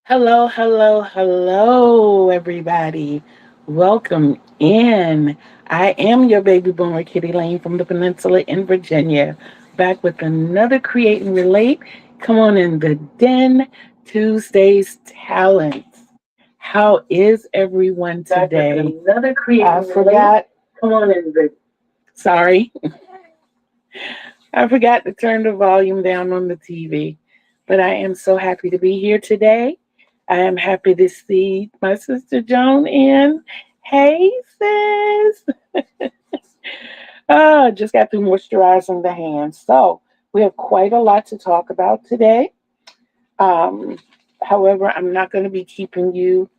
Hello, hello, hello, everybody. Welcome in. I am your baby boomer, Kitty Lane from the Peninsula in Virginia, back with another Create and Relate. Come on in the Den Tuesdays Talents. How is everyone today? Back with another Create and Relate. Forgot. Come on in the. Sorry, I forgot to turn the volume down on the TV, but I am so happy to be here today. I am happy to see my sister Joan in. Hey, sis. Just got through moisturizing the hands. So we have quite a lot to talk about today. Um, However, I'm not going to be keeping you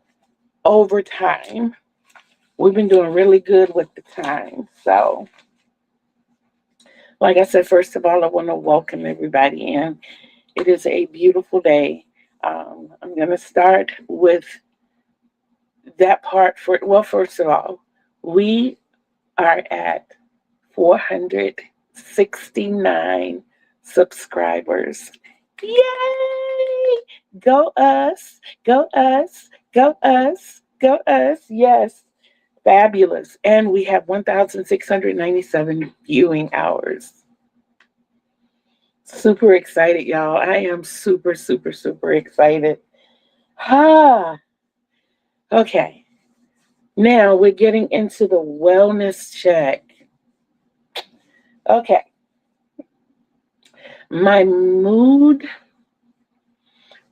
over time. We've been doing really good with the time. So, like I said, first of all, I want to welcome everybody in. It is a beautiful day. I'm going to start with that part first of all, we are at 469 subscribers. Yay! Go us, go us, go us, go us. Yes, fabulous. And we have 1,697 viewing hours. Super excited, y'all. I am super, super, super excited. Ah, okay. Now we're getting into the wellness check. Okay. My mood,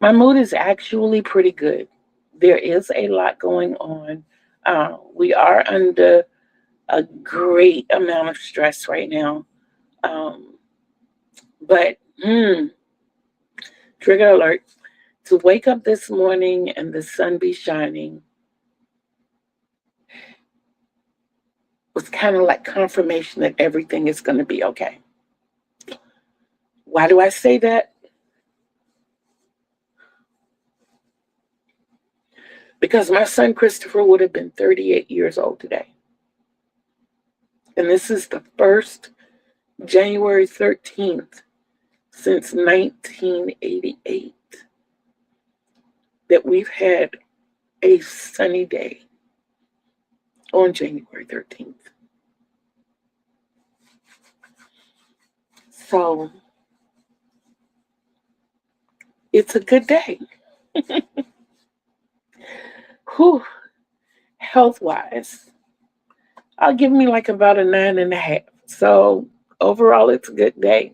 my mood is actually pretty good. There is a lot going on. We are under a great amount of stress right now. Um, but trigger alert, to wake up this morning and the sun be shining was kind of like confirmation that everything is going to be okay. Why do I say that? Because my son Christopher would have been 38 years old today. And this is the first January 13th since 1988 that we've had a sunny day on January 13th. So it's a good day. Whew. Health wise, I'll give me like about a 9.5. So overall, it's a good day.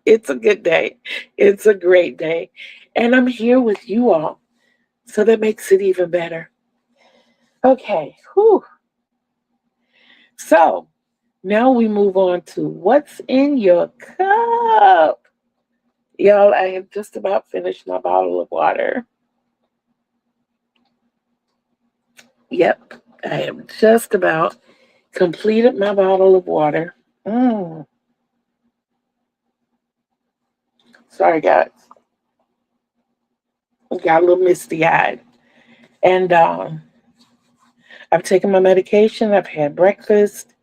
It's a good day. It's a great day. And I'm here with you all. So that makes it even better. Okay. Whew. So now we move on to what's in your cup. Y'all, I have just about finished my bottle of water. Yep, I have just about completed my bottle of water. Mm. Sorry, guys. I got a little misty eyed. And I've taken my medication, I've had breakfast,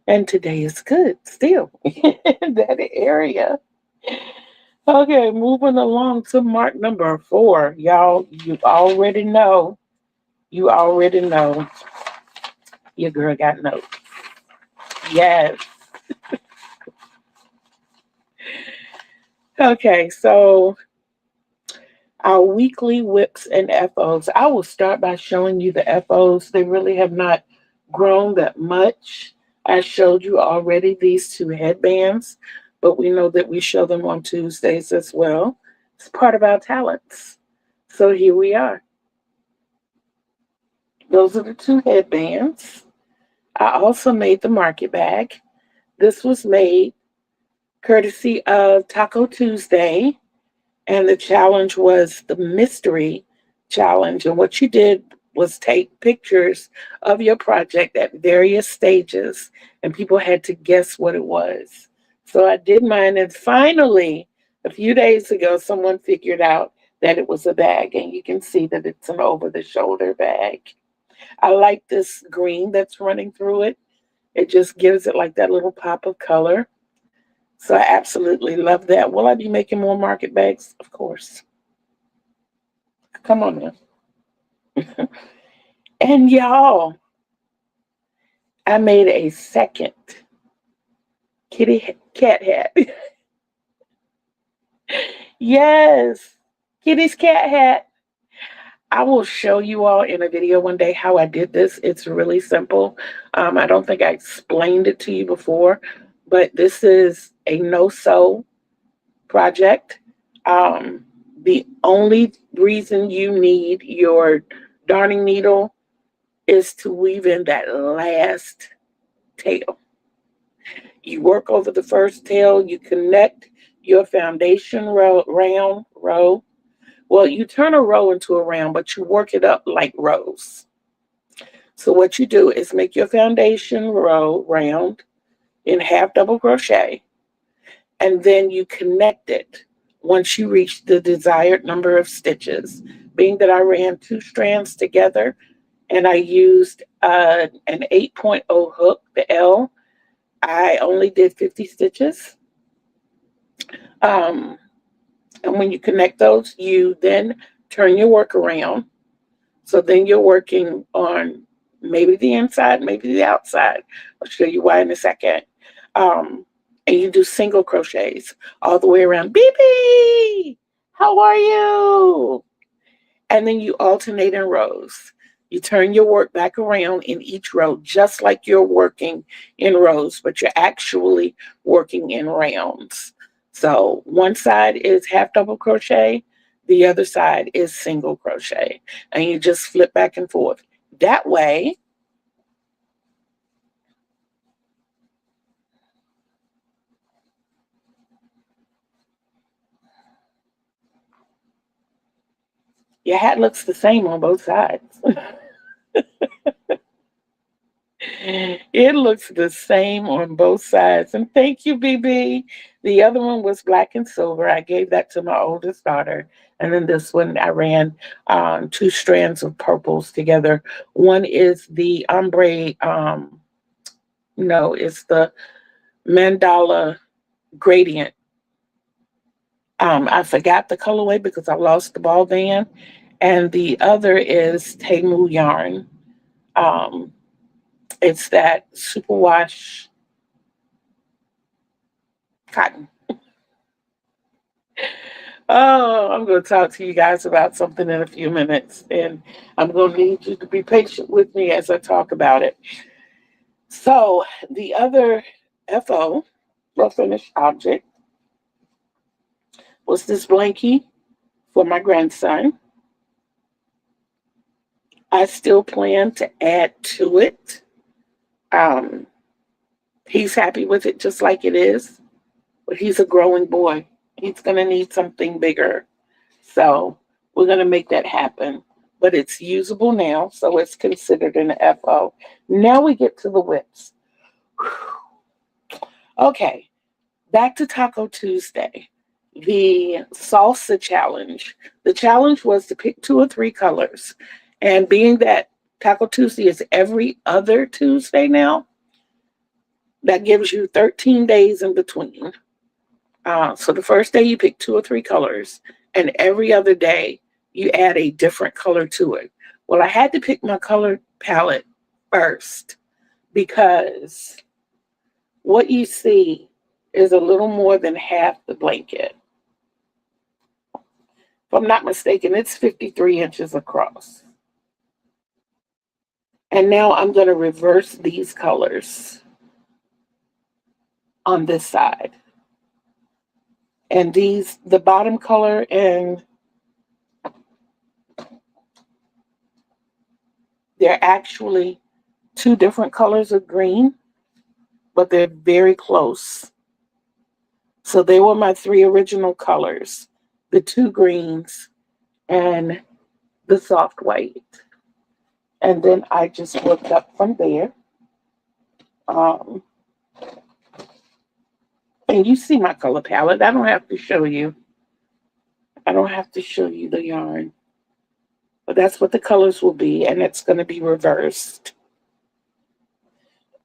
and today is good still in that area. Okay, moving along to mark number 4. Y'all, you already know. You already know. Your girl got notes. Yes. Okay, so our weekly whips and FOs. I will start by showing you the FOs. They really have not grown that much. I showed you already these 2 headbands, but we know that we show them on Tuesdays as well. It's part of our talents. So here we are. Those are the 2 headbands. I also made the market bag. This was made courtesy of Taco Tuesday, and the challenge was the mystery challenge. And what you did was take pictures of your project at various stages, and people had to guess what it was. So I did mine, and finally, a few days ago, someone figured out that it was a bag, and you can see that it's an over-the-shoulder bag. I like this green that's running through it. It just gives it like that little pop of color. So I absolutely love that. Will I be making more market bags? Of course. Come on now. And y'all, I made a second kitty cat hat. Yes, Kitty's cat hat. I will show you all in a video one day how I did this. It's really simple. I don't think I explained it to you before, but this is a no-sew project. The only reason you need your darning needle is to weave in that last tail. You work over the first tail, you connect your foundation round row. Well, you turn a row into a round, but you work it up like rows. So what you do is make your foundation row round in half double crochet, and then you connect it once you reach the desired number of stitches. Being that I ran 2 strands together and I used an 8.0 hook, the L, I only did 50 stitches. And when you connect those, you then turn your work around. So then you're working on maybe the inside, maybe the outside. I'll show you why in a second. And you do single crochets all the way around. BB, how are you? And then you alternate in rows. You turn your work back around in each row, just like you're working in rows, but you're actually working in rounds. So one side is half double crochet, the other side is single crochet, and you just flip back and forth. That way, your hat looks the same on both sides. It looks the same on both sides. And thank you, BB. The other one was black and silver. I gave that to my oldest daughter. And then this one, I ran 2 strands of purples together. One is the ombre, no, it's the mandala gradient. I forgot the colorway because I lost the ball band. And the other is Temu yarn. It's that superwash cotton. Oh, I'm going to talk to you guys about something in a few minutes, and I'm going to need you to be patient with me as I talk about it. So the other FO, or finished object, was this blankie for my grandson. I still plan to add to it. He's happy with it just like it is, but he's a growing boy. He's going to need something bigger. So we're going to make that happen. But it's usable now, so it's considered an FO. Now we get to the whips. Okay, back to Taco Tuesday. The Salsa challenge. The challenge was to pick 2 or 3 colors. And being that Taco Tuesday is every other Tuesday now, that gives you 13 days in between. So the first day you pick 2 or 3 colors, and every other day you add a different color to it. Well, I had to pick my color palette first because what you see is a little more than half the blanket. If I'm not mistaken, it's 53 inches across. And now I'm going to reverse these colors on this side. And these, the bottom color, and they're actually 2 different colors of green, but they're very close. So they were my 3 original colors, the 2 greens and the soft white. And then I just worked up from there. And you see my color palette. I don't have to show you. I don't have to show you the yarn. But that's what the colors will be, and it's going to be reversed.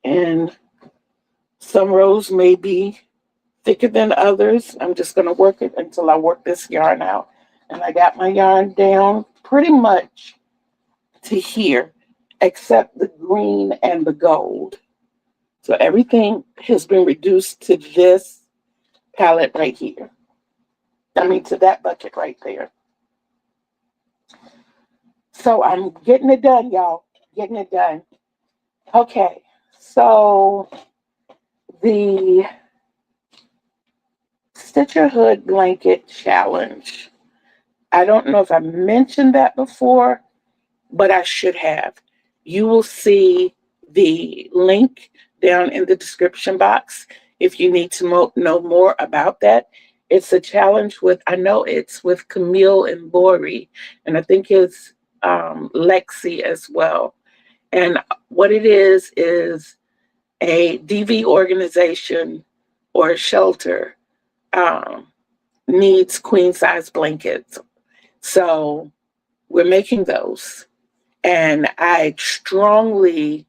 And some rows may be thicker than others. I'm just going to work it until I work this yarn out. And I got my yarn down pretty much to here, except the green and the gold. So everything has been reduced to this palette right here. I mean, to that bucket right there. So I'm getting it done, y'all. Getting it done. Okay, so the Stitcherhood blanket challenge. I don't know if I mentioned that before, but I should have. You will see the link down in the description box if you need to know more about that. It's a challenge with, I know it's with Camille and Lori, and I think it's Lexi as well. And what it is a DV organization or a shelter um, needs queen size blankets. So we're making those. And I strongly,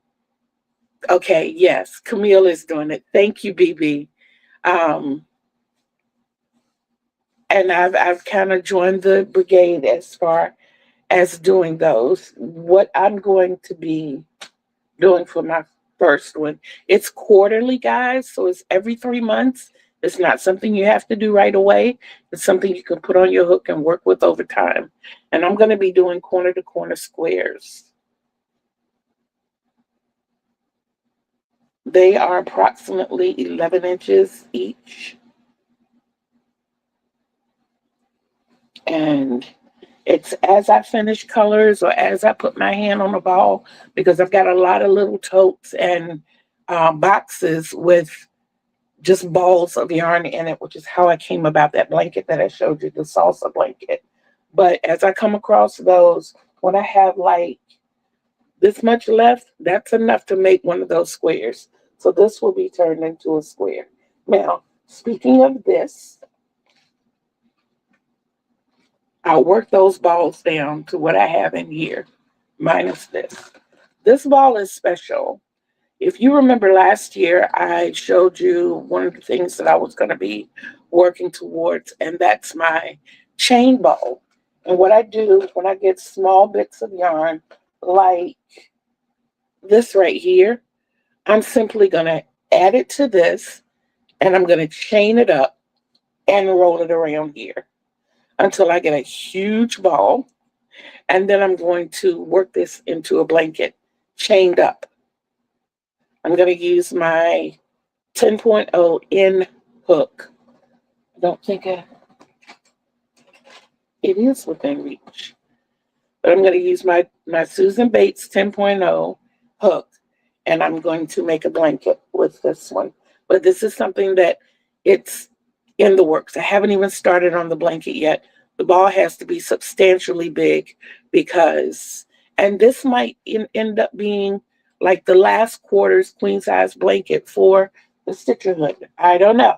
okay, yes, Camille is doing it. Thank you, BB. Um, and I've kind of joined the brigade as far as doing those. What I'm going to be doing for my first one, it's quarterly, guys, so it's every 3 months. It's not something you have to do right away. It's something you can put on your hook and work with over time. And I'm going to be doing corner to corner squares. They are approximately 11 inches each. And it's as I finish colors or as I put my hand on the ball, because I've got a lot of little totes and boxes with just balls of yarn in it, which is how I came about that blanket that I showed you, the salsa blanket. But as I come across those, when I have like this much left, that's enough to make one of those squares. So this will be turned into a square. Now, speaking of this, I'll work those balls down to what I have in here, minus this. This ball is special. If you remember last year, I showed you one of the things that I was going to be working towards, and that's my chain ball. And what I do when I get small bits of yarn, like this right here, I'm simply going to add it to this, and I'm going to chain it up and roll it around here until I get a huge ball. And then I'm going to work this into a blanket chained up. I'm going to use my 10.0 in hook. I don't think it is within reach, but I'm going to use my Susan Bates 10.0 hook, and I'm going to make a blanket with this one. But this is something that it's in the works. I haven't even started on the blanket yet. The ball has to be substantially big because, and this might end up being like the last quarter's queen size blanket for the Stitcherhood. I don't know.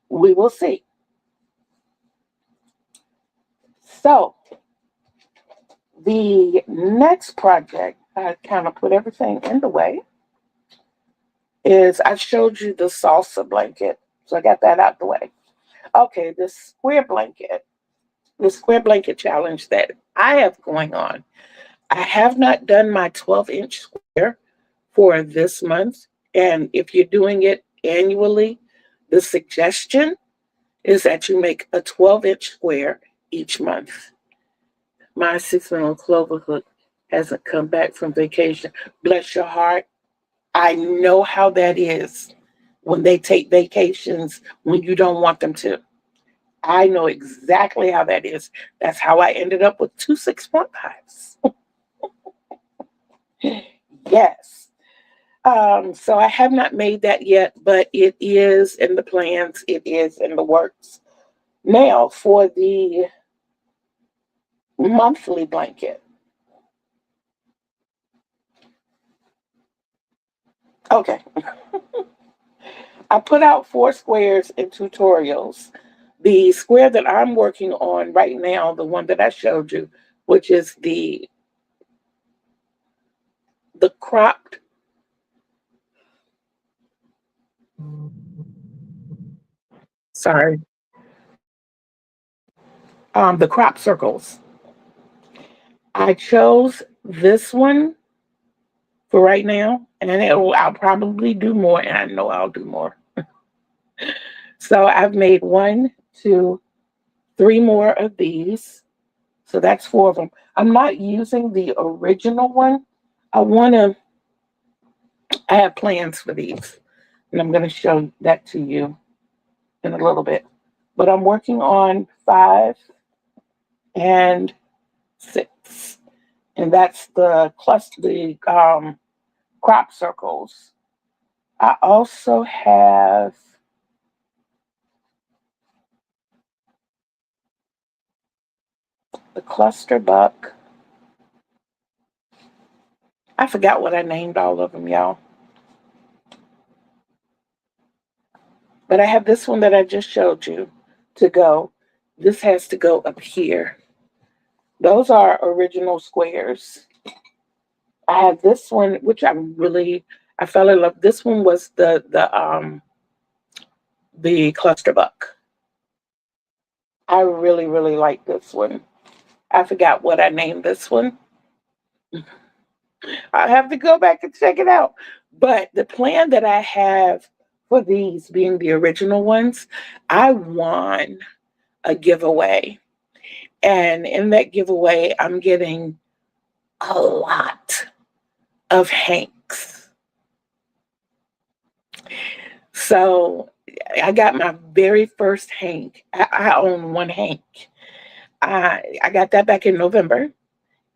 We will see. So the next project, I kind of put everything in the way, is I showed you the salsa blanket. So I got that out the way. Okay, the square blanket challenge that I have going on. I have not done my 12-inch square for this month. And if you're doing it annually, the suggestion is that you make a 12-inch square each month. My 6-month-old clover hook hasn't come back from vacation. Bless your heart. I know how that is when they take vacations when you don't want them to. I know exactly how that is. That's how I ended up with 2 6.5s. Yes. So I have not made that yet, but it is in the plans. It is in the works. Now for the monthly blanket. Okay. I put out 4 squares in tutorials. The square that I'm working on right now, the one that I showed you, which is the cropped, sorry, the crop circles. I chose this one for right now, and I'll probably do more, and I know I'll do more. So I've made one, two, three more of these. So that's four of them. I'm not using the original one. I want to, I have plans for these, and I'm going to show that to you in a little bit. But I'm working on 5 and 6, and that's the cluster, the crop circles. I also have the cluster buck. I forgot what I named all of them, y'all. But I have this one that I just showed you to go. This has to go up here. Those are original squares. I have this one, which I fell in love. This one was the cluster buck. I really, really like this one. I forgot what I named this one. I have to go back and check it out. But the plan that I have for these being the original ones, I won a giveaway. And in that giveaway, I'm getting a lot of Hanks. So I got my very first Hank. I own one Hank. I got that back in November,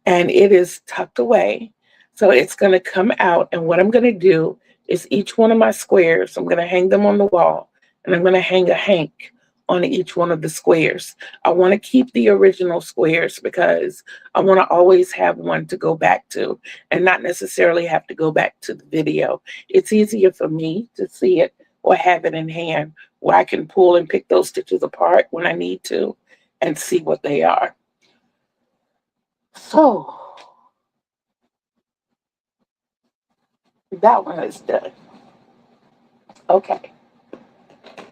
and it is tucked away. So it's going to come out. And what I'm going to do is each one of my squares, I'm going to hang them on the wall, and I'm going to hang a Hank on each one of the squares. I want to keep the original squares because I want to always have one to go back to and not necessarily have to go back to the video. It's easier for me to see it or have it in hand where I can pull and pick those stitches apart when I need to and see what they are. So that one is done. Okay.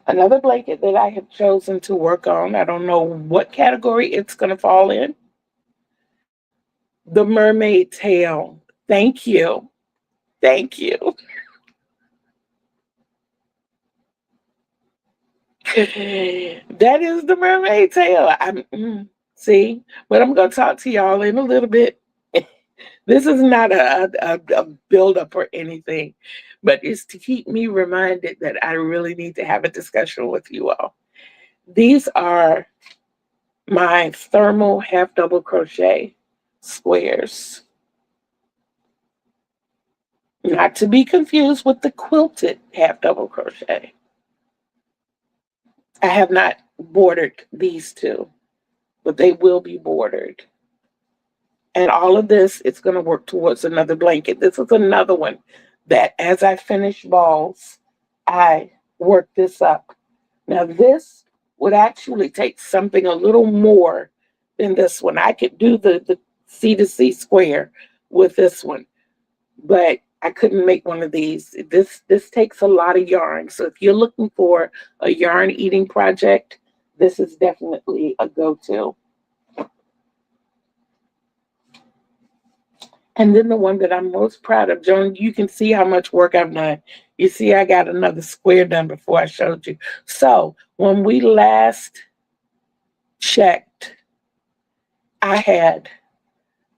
Another blanket that I have chosen to work on, I don't know what category it's going to fall in. The mermaid tail. Thank you. Thank you. That is the mermaid tail. See, but I'm going to talk to y'all in a little bit. This is not a build up or anything, but it's to keep me reminded that I really need to have a discussion with you all. These are my thermal half double crochet squares. Not to be confused with the quilted half double crochet. I have not bordered these two, but they will be bordered. And all of this, it's going to work towards another blanket. This is another one that as I finish balls, I work this up. Now this would actually take something a little more than this one. I could do the C to C square with this one, but I couldn't make one of these. This takes a lot of yarn. So if you're looking for a yarn eating project, this is definitely a go-to. And then the one that I'm most proud of, Joan, you can see how much work I've done. You see, I got another square done before I showed you. So when we last checked, I had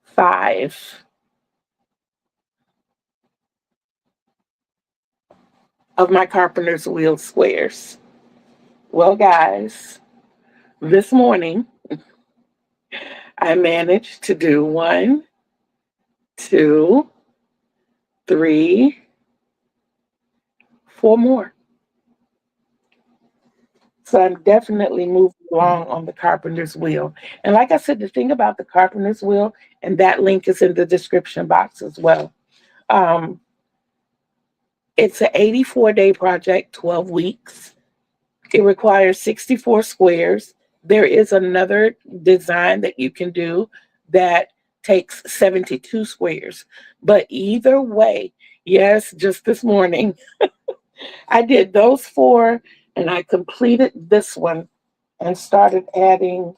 5 of my Carpenter's wheel squares. Well, guys, this morning I managed to do 1, 2, 3, 4 more. So I'm definitely moving along on the Carpenter's wheel. And like I said, the thing about the Carpenter's wheel, and that link is in the description box as well. It's an 84-day project, 12 weeks. It requires 64 squares. There is another design that you can do that takes 72 squares. But either way, yes, just this morning, I did those 4 and I completed this one and started adding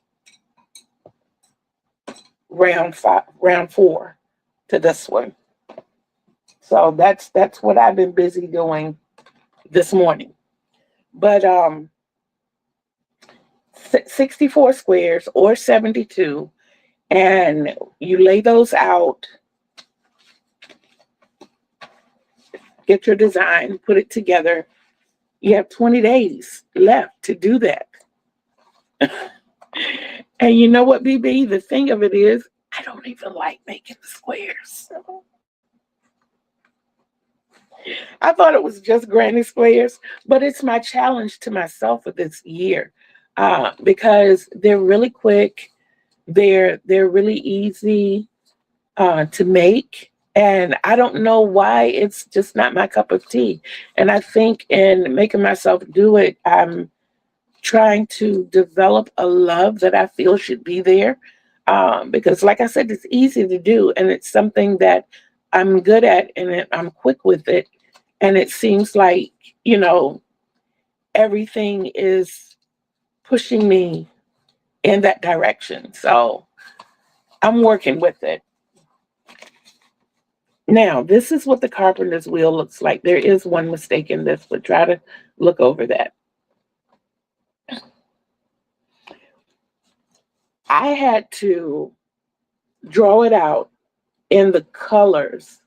round 4 to this one. So that's what I've been busy doing this morning. But 64 squares or 72, and you lay those out, get your design, put it together. You have 20 days left to do that. And you know what, BB? The thing of it is, I don't even like making the squares. I thought it was just granny squares, but it's my challenge to myself for this year, because they're really quick. They're really easy to make. And I don't know why it's just not my cup of tea. And I think in making myself do it, I'm trying to develop a love that I feel should be there. Because like I said, it's easy to do, and it's something that I'm good at, and I'm quick with it. And it seems like, everything is pushing me in that direction. So I'm working with it. Now, this is what the carpenter's wheel looks like. There is one mistake in this, but try to look over that. I had to draw it out in the colors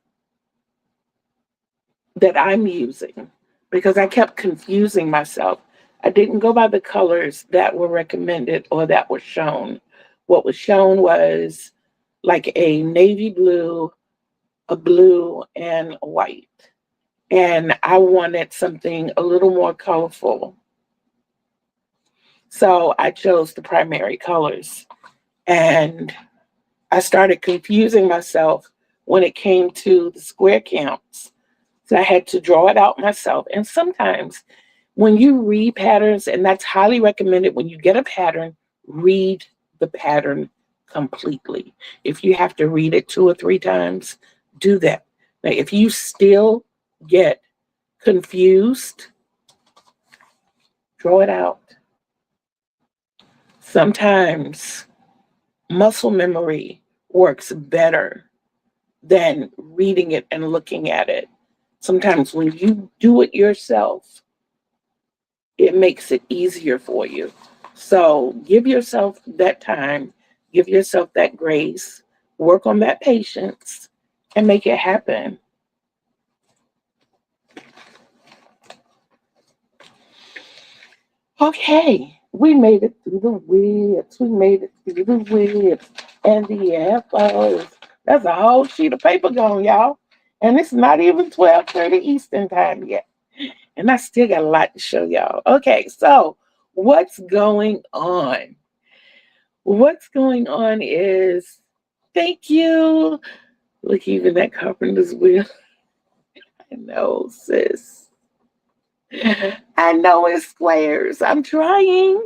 that I'm using because I kept confusing myself. I didn't go by the colors that were recommended or that were shown. What was shown was like a navy blue, a blue, and a white. And I wanted something a little more colorful. So I chose the primary colors. And I started confusing myself when it came to the square counts. So I had to draw it out myself. And sometimes when you read patterns, and that's highly recommended, when you get a pattern, read the pattern completely. If you have to read it 2 or 3 times, do that. Now, if you still get confused, draw it out. Sometimes muscle memory works better than reading it and looking at it. Sometimes when you do it yourself, it makes it easier for you. So give yourself that time, give yourself that grace, work on that patience, and make it happen. Okay, we made it through the whips. We made it through the whips and the apples. That's a whole sheet of paper gone, y'all. And it's not even 12:30 Eastern time yet. And I still got a lot to show y'all. Okay, so what's going on? What's going on is, thank you. Look, even that carpenter's wheel. I know, sis. I know it's squares. I'm trying.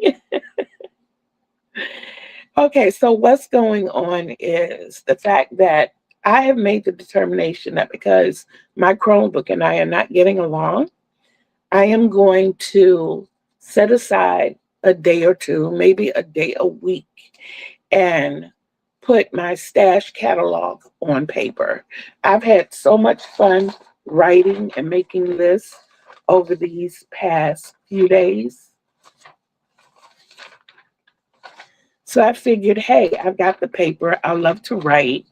Okay, so what's going on is the fact that I have made the determination that because my Chromebook and I are not getting along, I am going to set aside a day or two, maybe a day a week, and put my stash catalog on paper. I've had so much fun writing and making lists over these past few days. So I figured, hey, I've got the paper. I love to write.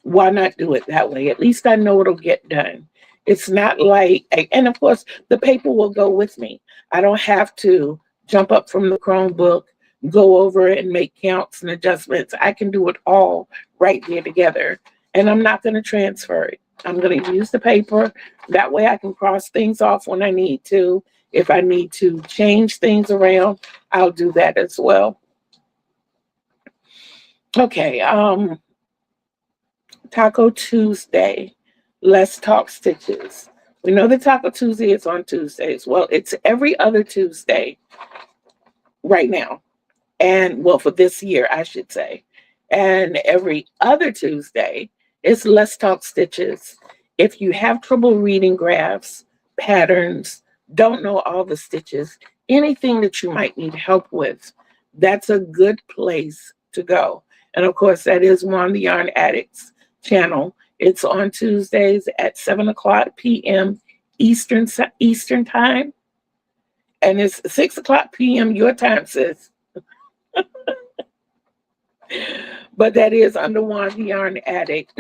Why not do it that way? At least I know it'll get done. It's not like, and of course, the paper will go with me. I don't have to jump up from the Chromebook, go over it and make counts and adjustments. I can do it all right there together. And I'm not going to transfer it. I'm going to use the paper. That way I can cross things off when I need to. If I need to change things around, I'll do that as well. Okay, Taco Tuesday. Let's talk stitches. We know that Taco Tuesday is on Tuesdays. Well, it's every other Tuesday right now. And well, for this year, I should say. And every other Tuesday is Let's Talk Stitches. If you have trouble reading graphs, patterns, don't know all the stitches, anything that you might need help with, that's a good place to go. And of course, that is one of the Yarn Addicts channel. It's on Tuesdays at 7 o'clock p.m. Eastern time. And it's 6 o'clock p.m. your time, sis. But that is under Juan the Yarn Addict.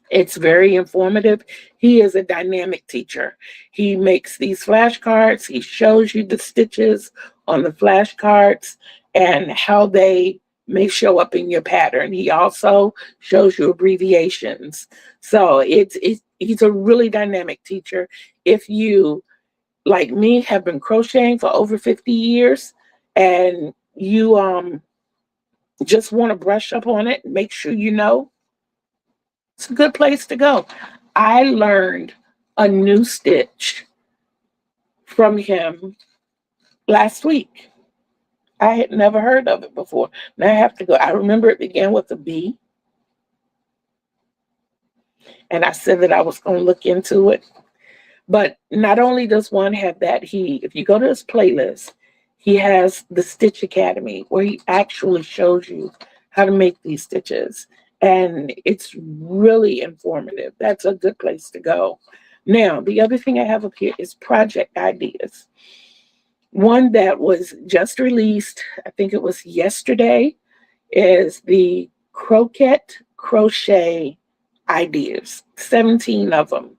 It's very informative. He is a dynamic teacher. He makes these flashcards. He shows you the stitches on the flashcards and how they may show up in your pattern. He also shows you abbreviations. So he's a really dynamic teacher. If you, like me, have been crocheting for over 50 years and you just want to brush up on it, make sure you know, it's a good place to go. I learned a new stitch from him last week. I had never heard of it before. Now I have to go. I remember it began with a B. And I said that I was going to look into it. But not only does one have that, if you go to his playlist, he has the Stitch Academy where he actually shows you how to make these stitches. And it's really informative. That's a good place to go. Now, the other thing I have up here is project ideas. One that was just released, I think it was yesterday, is the Crochet ideas. 17 of them.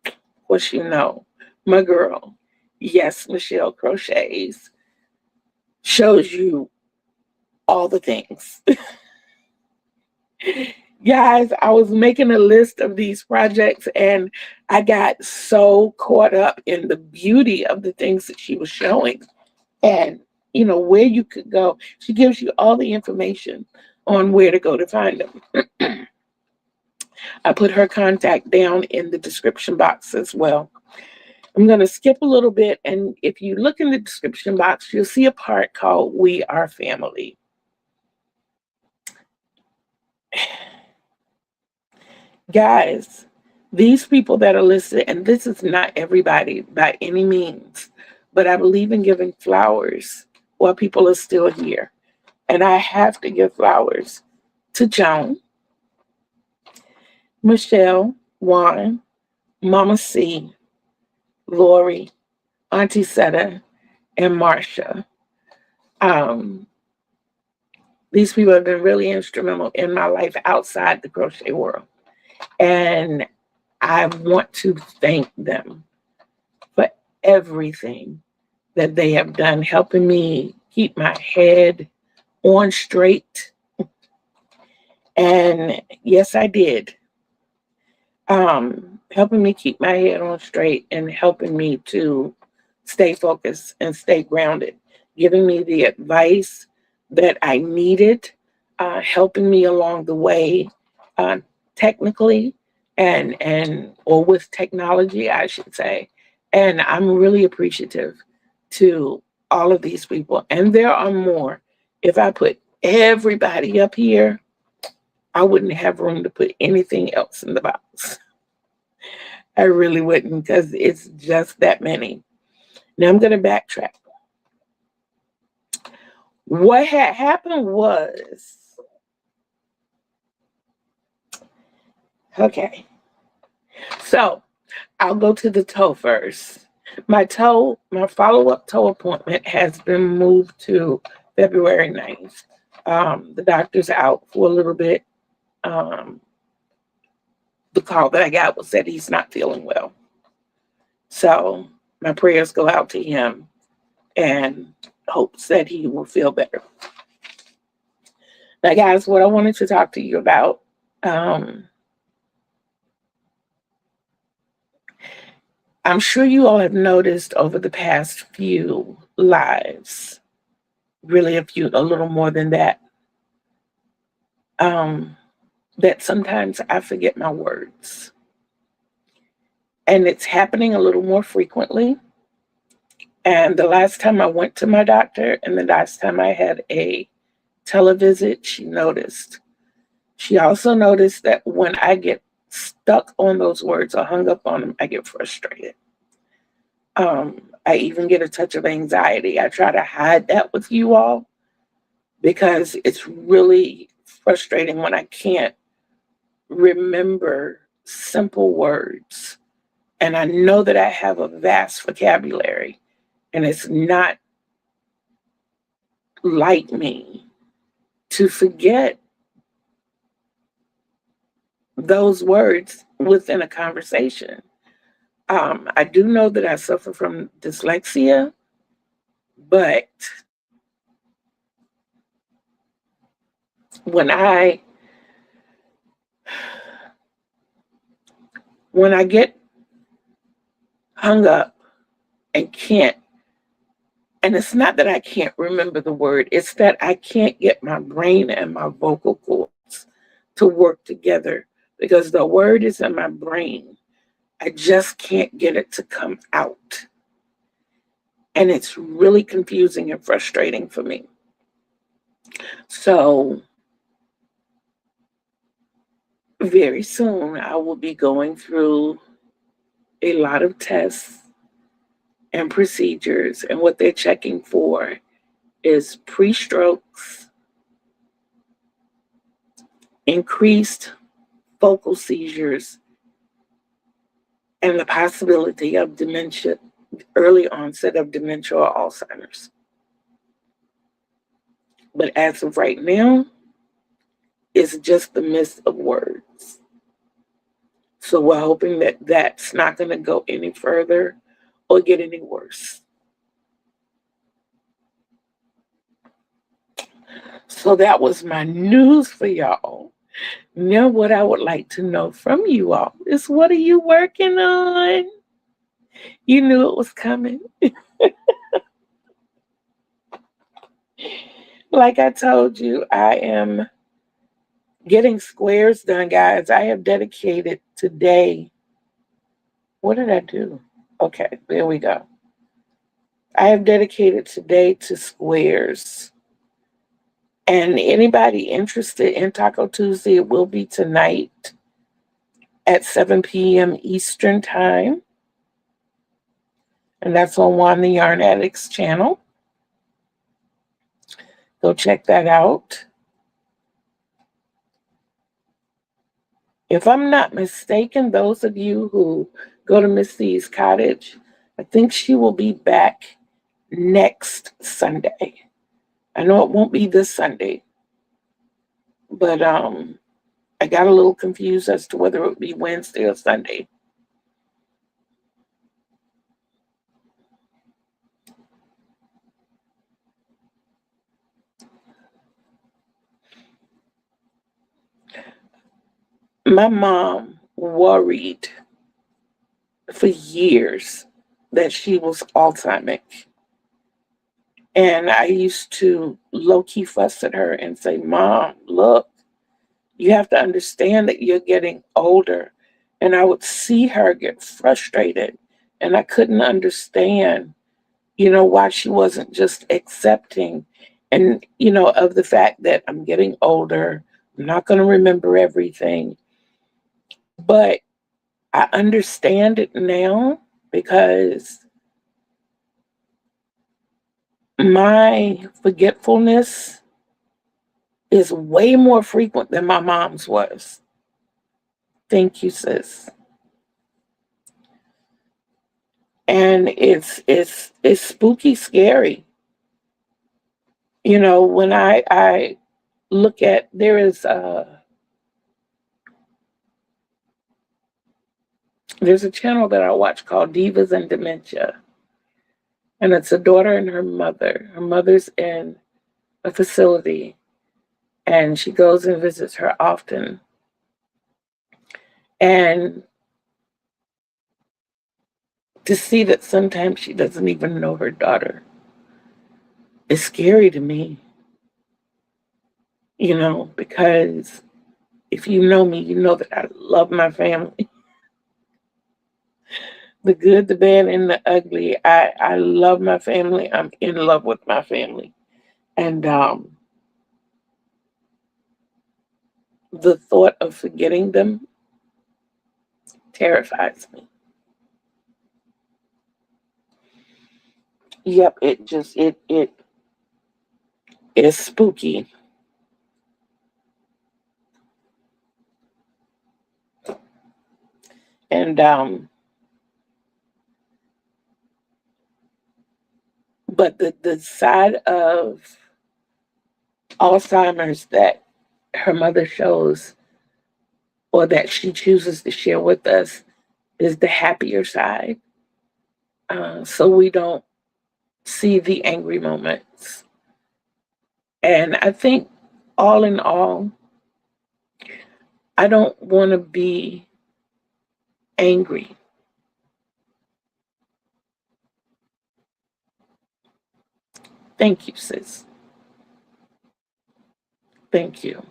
Of course, you know, my girl, yes, Michelle Crochets, shows you all the things. Guys, I was making a list of these projects and I got so caught up in the beauty of the things that she was showing and, you know, where you could go. She gives you all the information on where to go to find them. I put her contact down in the description box as well. I'm going to skip a little bit, and if you look in the description box, you'll see a part called We Are Family. Guys, these people that are listed, and this is not everybody by any means, but I believe in giving flowers while people are still here. And I have to give flowers to Joan, Michelle, Juan, Mama C, Lori, Auntie Setta, and Marcia. These people have been really instrumental in my life outside the crochet world. And I want to thank them for everything that they have done, helping me keep my head on straight. And yes, I did. Helping me keep my head on straight and helping me to stay focused and stay grounded, giving me the advice that I needed, helping me along the way, technically or with technology, I should say. And I'm really appreciative to all of these people. And there are more. If I put everybody up here, I wouldn't have room to put anything else in the box. I really wouldn't, because it's just that many. Now I'm going to backtrack. What had happened was, okay, so I'll go to the toe first. My follow-up toe appointment has been moved to February 9th. The doctor's out for a little bit. The call that I got was that he's not feeling well. So my prayers go out to him and hopes that he will feel better. Now, guys, what I wanted to talk to you about, I'm sure you all have noticed over the past few lives, really a little more than that, that sometimes I forget my words. And it's happening a little more frequently. And the last time I went to my doctor and the last time I had a televisit, she noticed. She also noticed that when I get stuck on those words or hung up on them, I get frustrated. I even get a touch of anxiety. I try to hide that with you all because it's really frustrating when I can't remember simple words. And I know that I have a vast vocabulary, and it's not like me to forget those words within a conversation. I do know that I suffer from dyslexia, but when I when I get hung up and can't, and it's not that I can't remember the word, it's that I can't get my brain and my vocal cords to work together because the word is in my brain. I just can't get it to come out. And it's really confusing and frustrating for me. So, very soon, I will be going through a lot of tests and procedures. And what they're checking for is pre strokes, increased focal seizures, and the possibility of dementia, early onset of dementia or Alzheimer's. But as of right now, it's just the mist of words. So we're hoping that that's not going to go any further or get any worse. So that was my news for y'all. Now, what I would like to know from you all is, what are you working on? You knew it was coming. Like I told you, I am getting squares done, guys. I have dedicated today. What did I do? Okay, there we go. I have dedicated today to squares. And anybody interested in Taco Tuesday, it will be tonight at 7 p.m. Eastern Time. And that's on Juan the Yarn Addicts channel. Go check that out. If I'm not mistaken, those of you who go to Miss C's cottage, I think she will be back next Sunday. I know it won't be this Sunday, but I got a little confused as to whether it would be Wednesday or Sunday. My mom worried for years that she was Alzheimer's. And I used to low-key fuss at her and say, Mom, look, you have to understand that you're getting older. And I would see her get frustrated. And I couldn't understand, why she wasn't just accepting and, of the fact that I'm getting older. I'm not going to remember everything. But I understand it now because my forgetfulness is way more frequent than my mom's was. Thank you, sis. And it's spooky scary. When I look at, there's a channel that I watch called Divas and Dementia. And it's a daughter and her mother. Her mother's in a facility and she goes and visits her often. And to see that sometimes she doesn't even know her daughter is scary to me, because if you know me, you know that I love my family. The good, the bad, and the ugly. I love my family. I'm in love with my family. And the thought of forgetting them terrifies me. Yep, it is spooky. And but the side of Alzheimer's that her mother shows or that she chooses to share with us is the happier side. So we don't see the angry moments. And I think all in all, I don't want to be angry. Thank you, sis. Thank you.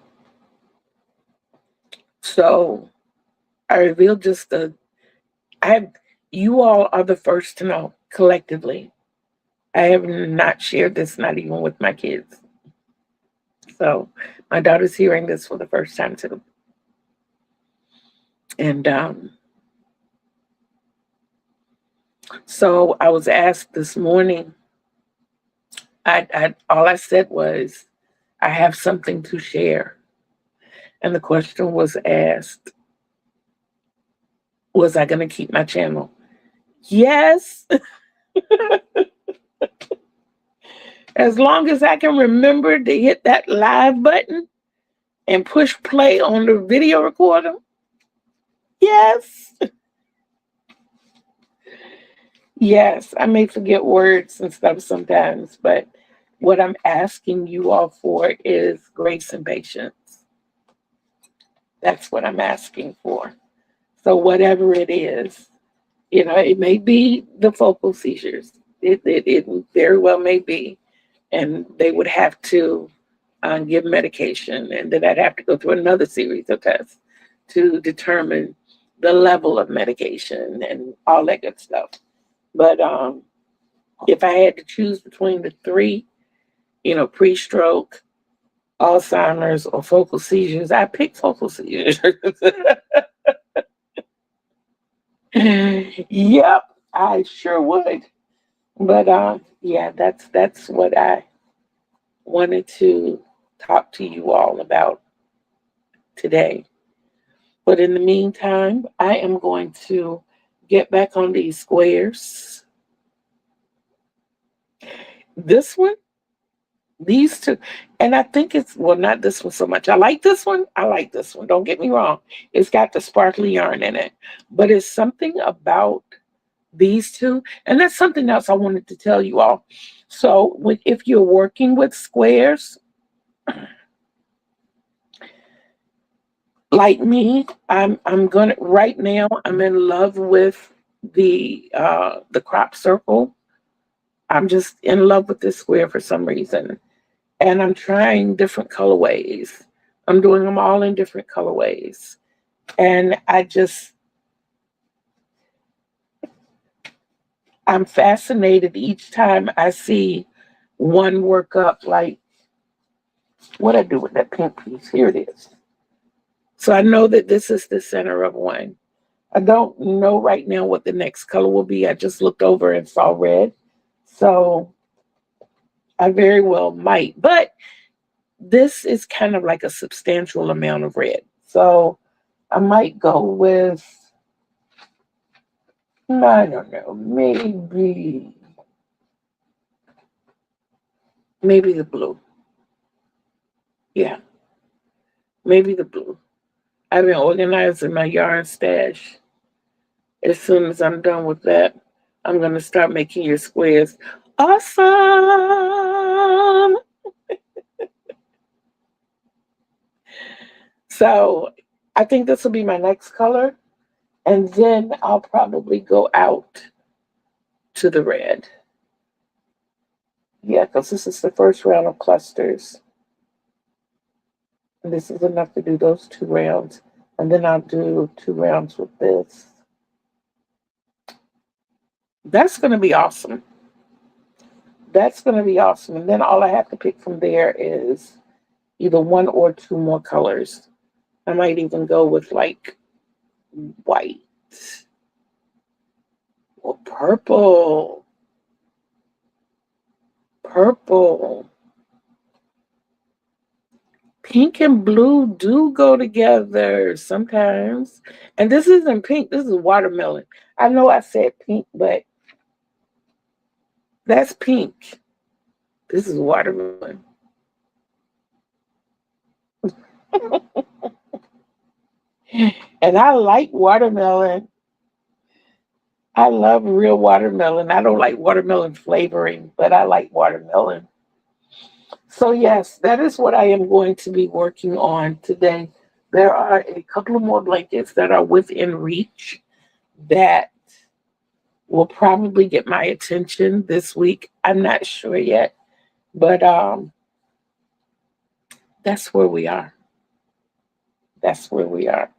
So I revealed just the I you all are the first to know collectively. I have not shared this, not even with my kids. So my daughter's hearing this for the first time too. And so I was asked this morning, I all I said was, I have something to share. And the question was asked, was I going to keep my channel? Yes, as long as I can remember to hit that live button and push play on the video recorder. Yes. Yes, I may forget words and stuff sometimes, but what I'm asking you all for is grace and patience. That's what I'm asking for. So whatever it is, it may be the focal seizures. It very well may be. And they would have to give medication. And then I'd have to go through another series of tests to determine the level of medication and all that good stuff. But if I had to choose between the three, pre-stroke, Alzheimer's, or focal seizures, I pick focal seizures. Yep, I sure would. But yeah, that's what I wanted to talk to you all about today. But in the meantime, I am going to get back on these squares. This one, these two, and I think not this one so much. I like this one. I like this one. Don't get me wrong. It's got the sparkly yarn in it, but it's something about these two. And that's something else I wanted to tell you all. So if you're working with squares, like me, I'm gonna right now. I'm in love with the crop circle. I'm just in love with this square for some reason, and I'm trying different colorways. I'm doing them all in different colorways, and I'm fascinated each time I see one work up. Like what I do with that pink piece. Here it is. So I know that this is the center of one. I don't know right now what the next color will be. I just looked over and saw red. So I very well might. But this is kind of like a substantial amount of red. So I might go with, I don't know, maybe the blue. Yeah, maybe the blue. I've been organizing my yarn stash. As soon as I'm done with that, I'm going to start making your squares. Awesome. So I think this will be my next color. And then I'll probably go out to the red. Yeah, because this is the first round of clusters. And this is enough to do those 2 rounds. And then I'll do 2 rounds with this. That's going to be awesome. That's going to be awesome. And then all I have to pick from there is either 1 or 2 more colors. I might even go with like white or purple. Purple. Pink and blue do go together sometimes. And this isn't pink, this is watermelon. I know I said pink, but that's pink. This is watermelon. And I like watermelon. I love real watermelon. I don't like watermelon flavoring, but I like watermelon. So, yes, that is what I am going to be working on today. There are a couple of more blankets that are within reach that will probably get my attention this week. I'm not sure yet, but that's where we are. That's where we are.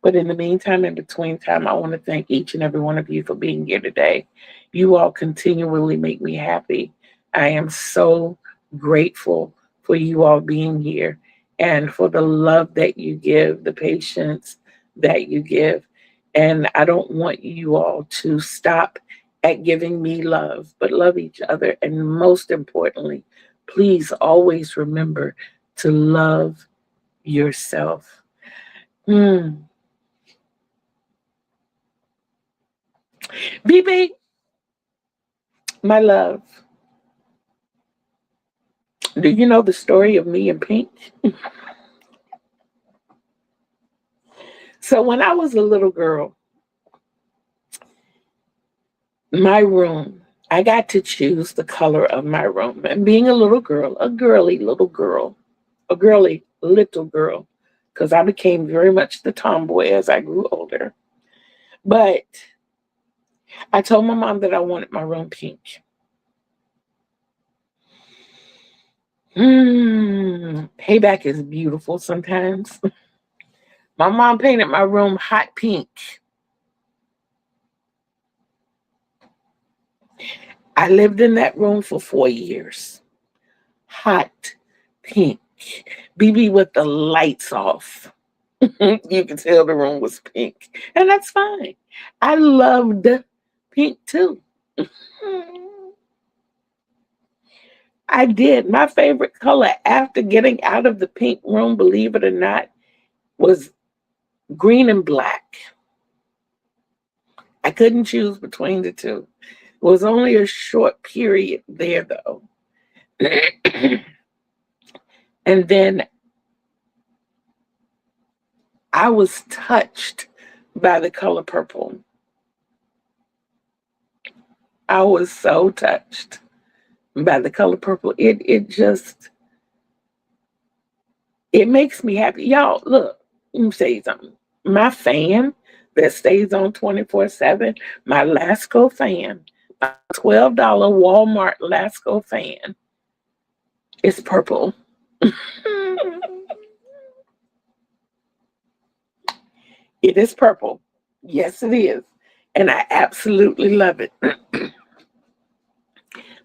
But in the meantime, in between time, I want to thank each and every one of you for being here today. You all continually make me happy. I am so grateful for you all being here and for the love that you give, the patience that you give. And I don't want you all to stop at giving me love, but love each other. And most importantly, please always remember to love yourself. Mm. BB, my love, do you know the story of me and Pink? So when I was a little girl, my room, I got to choose the color of my room. And being a little girl, a girly little girl, a girly little girl, because I became very much the tomboy as I grew older. But I told my mom that I wanted my room pink. Payback is beautiful sometimes. My mom painted my room hot pink. I lived in that room for 4 years. Hot pink. BB with the lights off. You can tell the room was pink. And that's fine. I loved pink too. I did. My favorite color after getting out of the pink room, believe it or not, was green and black. I couldn't choose between the two. It was only a short period there, though. And then I was touched by the color purple. I was so touched by the color purple. It just it makes me happy. Y'all, look, let me say something. My fan that stays on 24/7, my Lasco fan, my $12 Walmart Lasco fan, is purple. It is purple. Yes, it is. And I absolutely love it.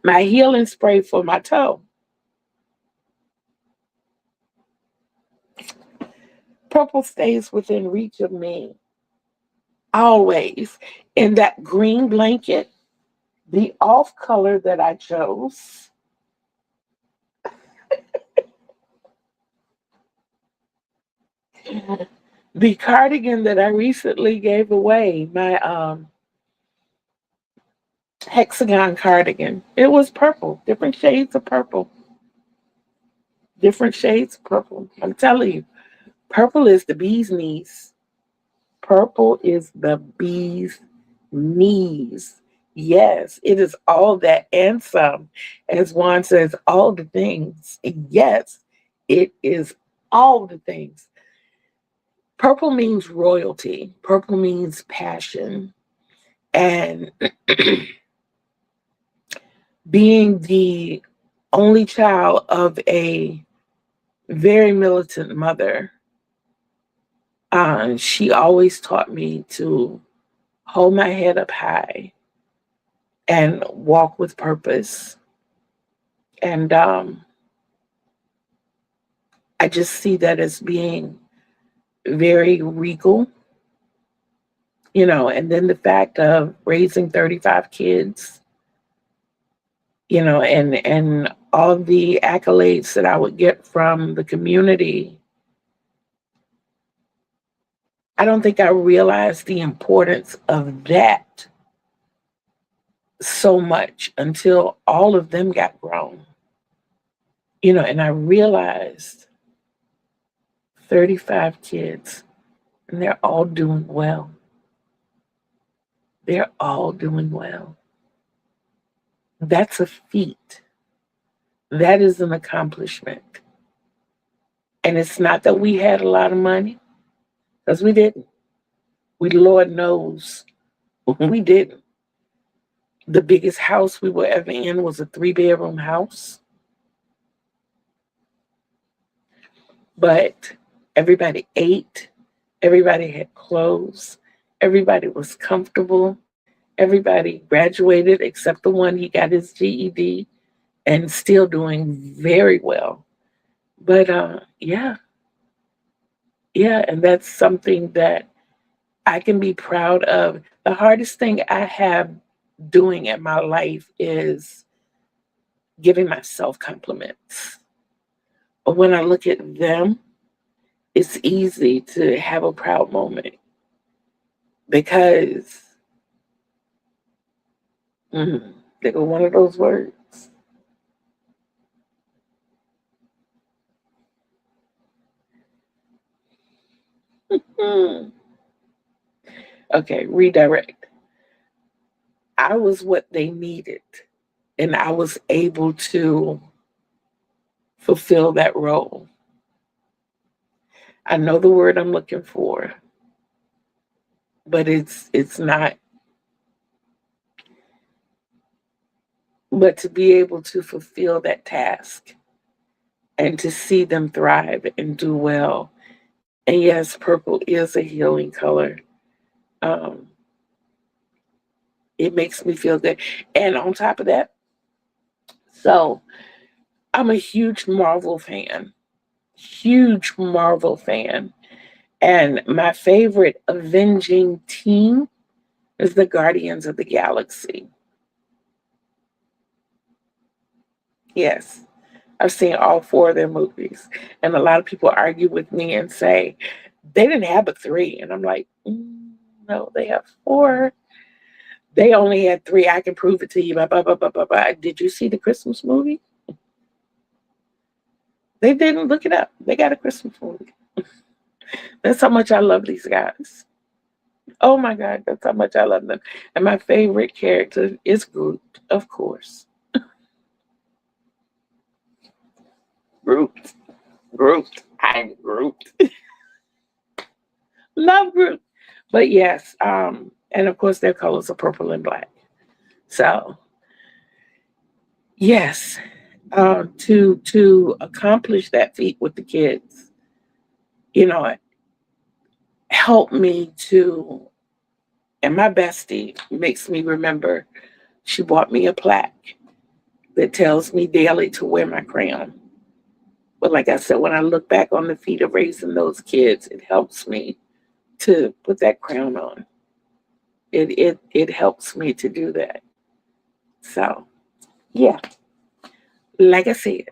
My healing spray for my toe. Purple stays within reach of me always. In that green blanket, the off color that I chose, the cardigan that I recently gave away, my hexagon cardigan, it was purple, different shades of purple. Different shades of purple. I'm telling you, purple is the bee's knees. Purple is the bee's knees. Yes, it is all that and some. As Juan says, all the things. Yes, it is all the things. Purple means royalty. Purple means passion. And being the only child of a very militant mother, she always taught me to hold my head up high and walk with purpose. And I just see that as being very regal, and then the fact of raising 35 kids and all the accolades that I would get from the community. I don't think I realized the importance of that so much until all of them got grown. And I realized 35 kids, and they're all doing well. They're all doing well. That's a feat. That is an accomplishment. And it's not that we had a lot of money, because we didn't. Lord knows, we didn't. The biggest house we were ever in was a 3-bedroom house. But everybody ate, everybody had clothes, everybody was comfortable, everybody graduated except the one, he got his GED and still doing very well. But yeah, and that's something that I can be proud of. The hardest thing I have doing in my life is giving myself compliments. But when I look at them, it's easy to have a proud moment because they go one of those words. Okay, redirect. I was what they needed, and I was able to fulfill that role. I know the word I'm looking for, but it's not. But to be able to fulfill that task and to see them thrive and do well. And yes, purple is a healing color. Um, it makes me feel good. And on top of that, so I'm a huge Marvel fan. Huge Marvel fan. And my favorite avenging team is the Guardians of the Galaxy. Yes, I've seen all 4 of their movies. And a lot of people argue with me and say, they didn't have but 3. And I'm like, no, they have 4. They only had 3. I can prove it to you. Blah, blah, blah, blah, blah, blah. Did you see the Christmas movie? They didn't. Look it up. They got a Christmas movie. That's how much I love these guys. Oh my God, that's how much I love them. And my favorite character is Groot, of course. Groot. Groot. I'm Groot. Love Groot. But yes, and of course their colors are purple and black. So yes, to accomplish that feat with the kids, it helped me to, and my bestie makes me remember, she bought me a plaque that tells me daily to wear my crown. But like I said, when I look back on the feat of raising those kids, it helps me to put that crown on. It helps me to do that. So yeah, like I said,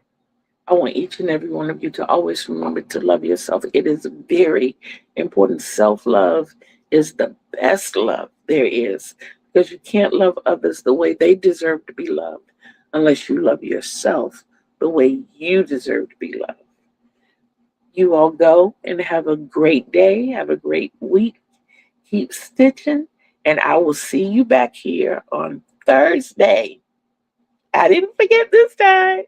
I want each and every one of you to always remember to love yourself. It is very important. Self-love is the best love there is, because you can't love others the way they deserve to be loved unless you love yourself the way you deserve to be loved. You all go and have a great day. Have a great week. Keep stitching. And I will see you back here on Thursday. I didn't forget this time.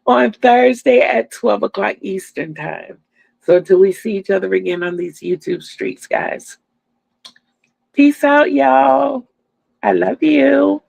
On Thursday at 12 o'clock Eastern time. So until we see each other again on these YouTube streets, guys. Peace out, y'all. I love you.